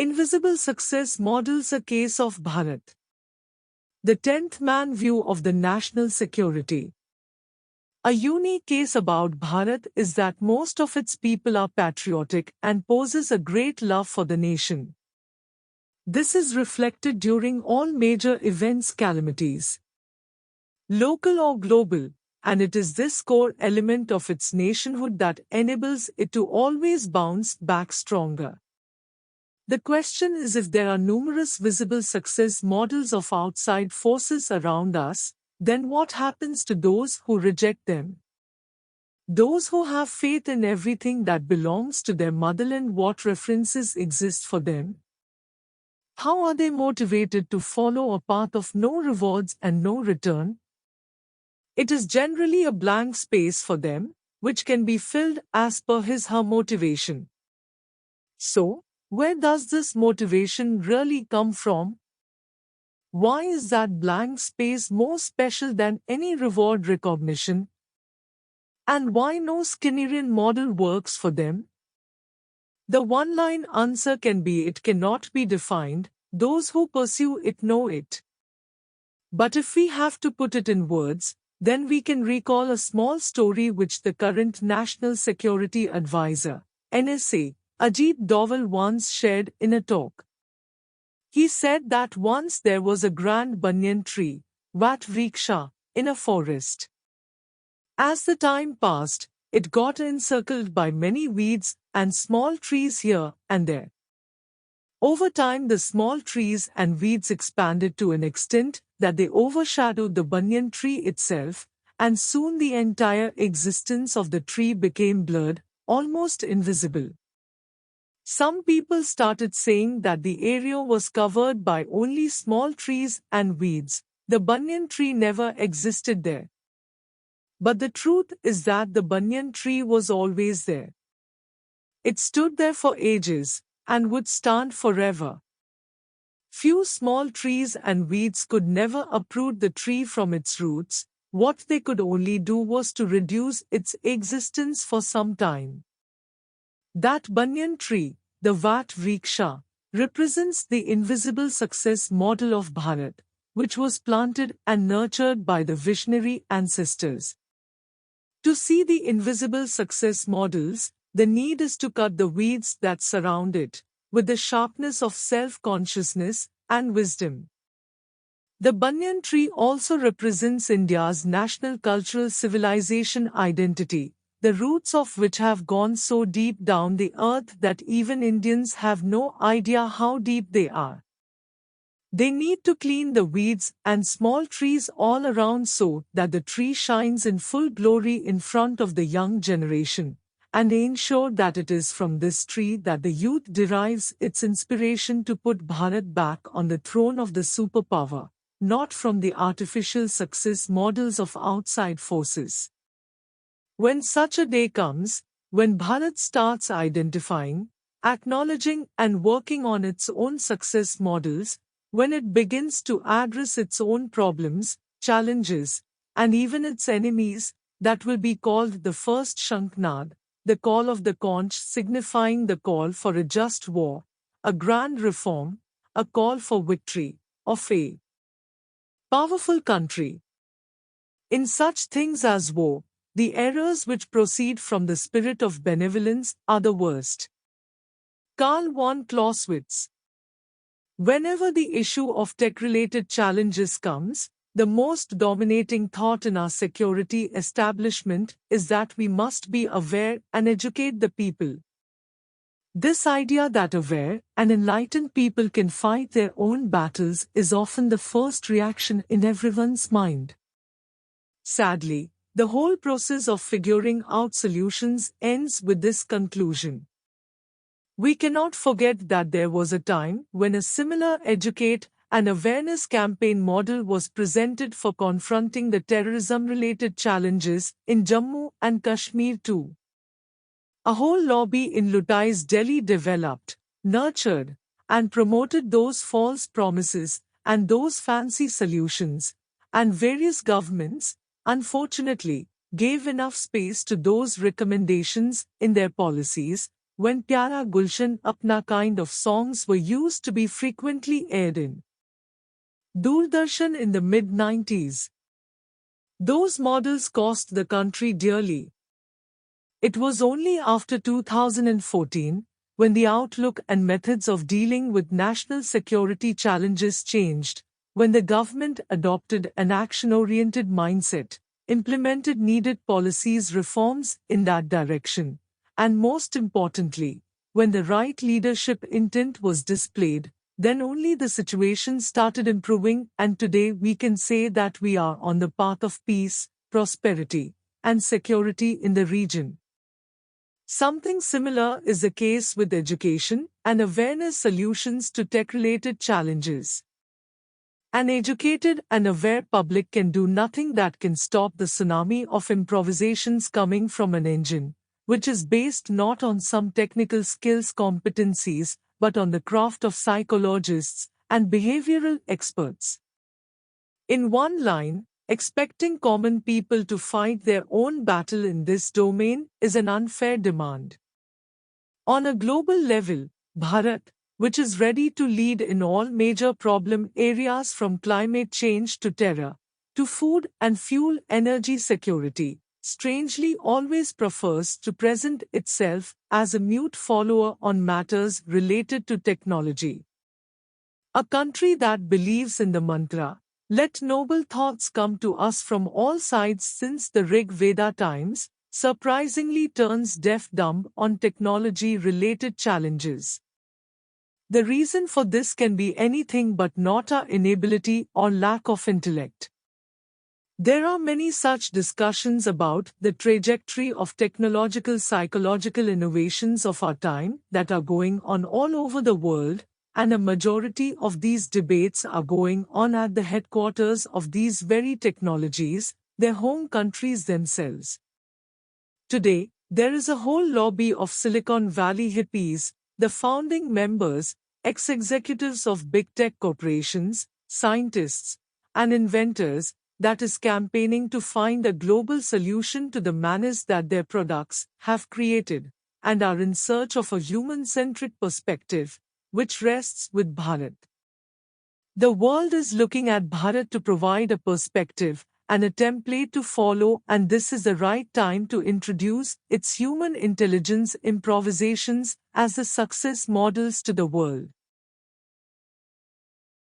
Invisible success models a case of Bharat. The 10th man view of the national security. A unique case about Bharat is that most of its people are patriotic and possess a great love for the nation. This is reflected during all major events, calamities, local or global, and it is this core element of its nationhood that enables it to always bounce back stronger. The question is, if there are numerous visible success models of outside forces around us, then what happens to those who reject them? Those who have faith in everything that belongs to their motherland, what references exist for them? How are they motivated to follow a path of no rewards and no return? It is generally a blank space for them, which can be filled as per his/her motivation. So, where does this motivation really come from? Why is that blank space more special than any reward recognition? And why no Skinnerian model works for them? The one-line answer can be it cannot be defined, those who pursue it know it. But if we have to put it in words, then we can recall a small story which the current National Security Advisor, NSA, Ajit Doval once shared in a talk. He said that once there was a grand banyan tree, Vat Vriksha, in a forest. As the time passed, it got encircled by many weeds and small trees here and there. Over time, the small trees and weeds expanded to an extent that they overshadowed the banyan tree itself, and soon the entire existence of the tree became blurred, almost invisible. Some people started saying that the area was covered by only small trees and weeds. The banyan tree never existed there. But the truth is that the banyan tree was always there. It stood there for ages, and would stand forever. Few small trees and weeds could never uproot the tree from its roots. What they could only do was to reduce its existence for some time. That banyan tree, the Vat Vriksha, represents the invisible success model of Bharat, which was planted and nurtured by the visionary ancestors. To see the invisible success models, the need is to cut the weeds that surround it, with the sharpness of self-consciousness and wisdom. The banyan tree also represents India's national cultural civilization identity, the roots of which have gone so deep down the earth that even Indians have no idea how deep they are. They need to clean the weeds and small trees all around so that the tree shines in full glory in front of the young generation, and ensure that it is from this tree that the youth derives its inspiration to put Bharat back on the throne of the superpower, not from the artificial success models of outside forces. When such a day comes, when Bharat starts identifying, acknowledging and working on its own success models, when it begins to address its own problems, challenges, and even its enemies, that will be called the first Shankhnad, the call of the conch, signifying the call for a just war, a grand reform, a call for victory, of a powerful country. In such things as war, the errors which proceed from the spirit of benevolence are the worst. Karl von Clausewitz. Whenever the issue of tech-related challenges comes, the most dominating thought in our security establishment is that we must be aware and educate the people. This idea that aware and enlightened people can fight their own battles is often the first reaction in everyone's mind. Sadly, the whole process of figuring out solutions ends with this conclusion. We cannot forget that there was a time when a similar educate and awareness campaign model was presented for confronting the terrorism-related challenges in Jammu and Kashmir too. A whole lobby in Lutai's Delhi developed, nurtured, and promoted those false promises and those fancy solutions, and various governments, unfortunately, gave enough space to those recommendations in their policies, when Pyara Gulshan Apna kind of songs were used to be frequently aired in Doordarshan in the mid-90s. Those models cost the country dearly. It was only after 2014, when the outlook and methods of dealing with national security challenges changed, when the government adopted an action-oriented mindset, implemented needed policies reforms in that direction, and most importantly, when the right leadership intent was displayed, then only the situation started improving, and today we can say that we are on the path of peace, prosperity, and security in the region. Something similar is the case with education and awareness solutions to tech-related challenges. An educated and aware public can do nothing that can stop the tsunami of improvisations coming from an engine, which is based not on some technical skills competencies, but on the craft of psychologists and behavioral experts. In one line, expecting common people to fight their own battle in this domain is an unfair demand. On a global level, Bharat, which is ready to lead in all major problem areas from climate change to terror, to food and fuel energy security, strangely always prefers to present itself as a mute follower on matters related to technology. A country that believes in the mantra, "Let noble thoughts come to us from all sides" since the Rig Veda times, surprisingly turns deaf-dumb on technology-related challenges. The reason for this can be anything but not our inability or lack of intellect. There are many such discussions about the trajectory of technological psychological innovations of our time that are going on all over the world, and a majority of these debates are going on at the headquarters of these very technologies, their home countries themselves. Today, there is a whole lobby of Silicon Valley hippies, the founding members, ex-executives of big tech corporations, scientists, and inventors, that is campaigning to find a global solution to the menace that their products have created, and are in search of a human-centric perspective, which rests with Bharat. The world is looking at Bharat to provide a perspective and a template to follow, and this is the right time to introduce its human intelligence improvisations as the success models to the world.